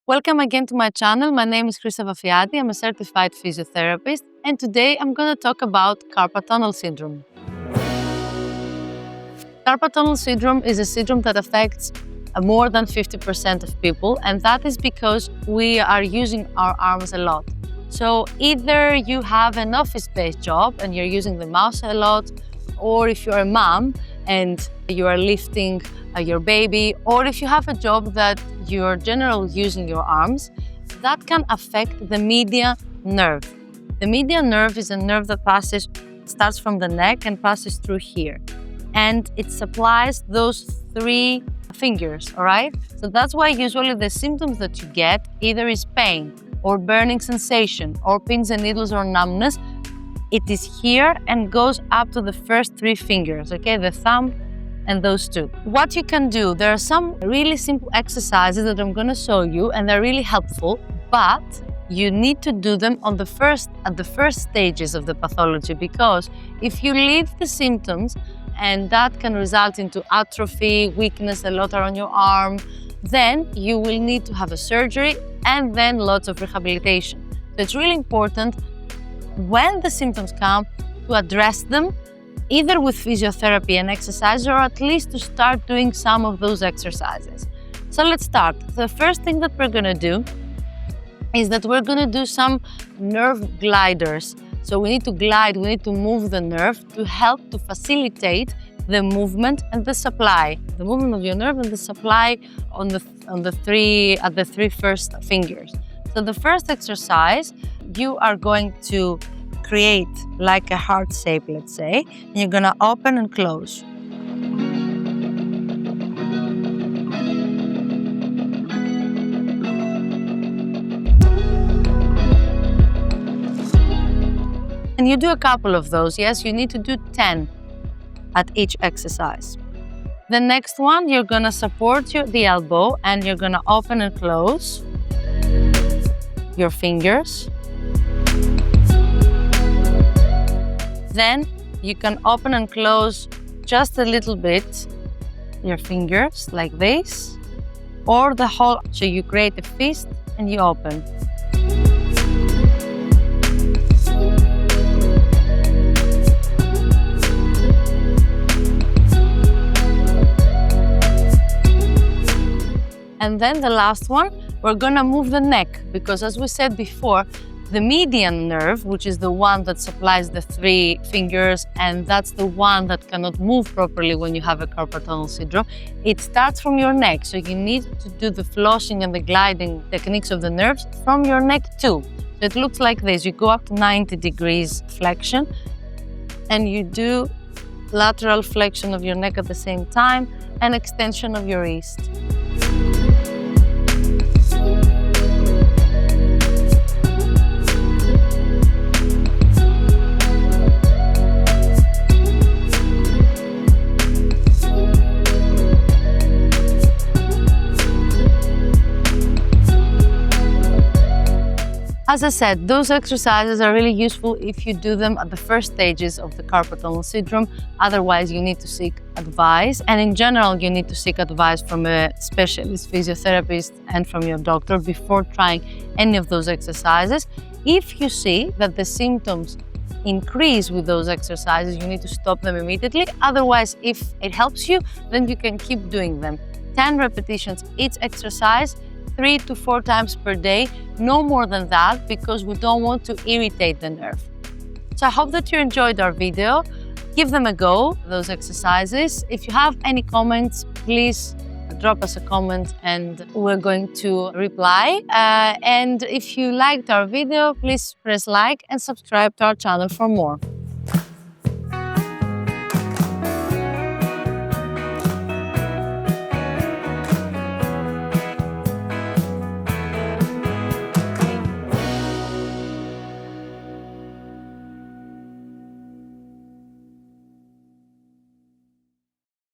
Welcome again to my channel. My name is Chrysa Vafeiadi. I'm a certified physiotherapist, and today I'm going to talk about carpal tunnel syndrome. Carpal tunnel syndrome is a syndrome that affects more than 50% of people, and that is because we are using our arms a lot. So either you have an office-based job and you're using the mouse a lot, or if you're a mom and you are lifting your baby, or if you have a job that you're generally using your arms, that can affect the median nerve. The median nerve is a nerve that starts from the neck and passes through here. And it supplies those three fingers, all right? So that's why usually the symptoms that you get either is pain or burning sensation or pins and needles or numbness. It is here and goes up to the first three fingers, okay? The thumb and those two. What you can do, there are some really simple exercises that I'm going to show you, and they're really helpful, but you need to do them at the first stages of the pathology, because if you leave the symptoms, and that can result into atrophy, weakness, a lot on your arm, then you will need to have a surgery and then lots of rehabilitation. So it's really important when the symptoms come to address them either with physiotherapy and exercise, or at least to start doing some of those exercises. So let's start. The first thing that we're going to do is that we're going to do some nerve gliders. So we need to glide, we need to move the nerve to help to facilitate the movement and the supply, the movement of your nerve and the supply at the three first fingers. So the first exercise, you are going to create like a heart shape, let's say, and you're going to open and close. And you do a couple of those. Yes, you need to do 10 at each exercise. The next one, you're going to support the elbow and you're going to open and close your fingers. Then you can open and close just a little bit your fingers like this, or the whole. So you create a fist and you open. And then the last one, we're going to move the neck, because as we said before, the median nerve, which is the one that supplies the three fingers, and that's the one that cannot move properly when you have a carpal tunnel syndrome, it starts from your neck. So you need to do the flossing and the gliding techniques of the nerves from your neck too. So it looks like this. You go up to 90 degrees flexion, and you do lateral flexion of your neck at the same time and extension of your wrist. As I said, those exercises are really useful if you do them at the first stages of the carpal tunnel syndrome. Otherwise, you need to seek advice. And in general, you need to seek advice from a specialist physiotherapist and from your doctor before trying any of those exercises. If you see that the symptoms increase with those exercises, you need to stop them immediately. Otherwise, if it helps you, then you can keep doing them. 10 repetitions each exercise, 3 to 4 times per day, no more than that, because we don't want to irritate the nerve. So I hope that you enjoyed our video. Give them a go, those exercises. If you have any comments, please drop us a comment and we're going to reply. And if you liked our video, please press like and subscribe to our channel for more.